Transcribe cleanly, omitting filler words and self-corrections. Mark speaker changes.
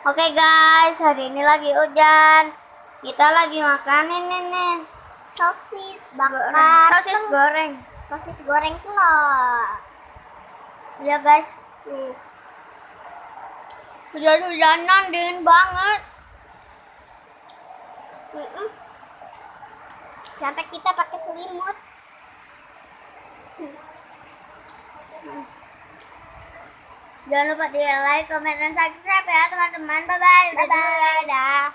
Speaker 1: Oke guys, hari ini lagi hujan. Kita lagi makan ini nih.
Speaker 2: Sosis
Speaker 1: Goreng.
Speaker 2: bakar.
Speaker 1: Sosis goreng.
Speaker 2: Sosis goreng telur.
Speaker 1: Ya guys. Hujan-hujanan dingin banget.
Speaker 2: Sampai kita pakai selimut.
Speaker 1: Jangan lupa di like, comment, dan subscribe ya teman-teman. Bye-bye.
Speaker 2: Dadah.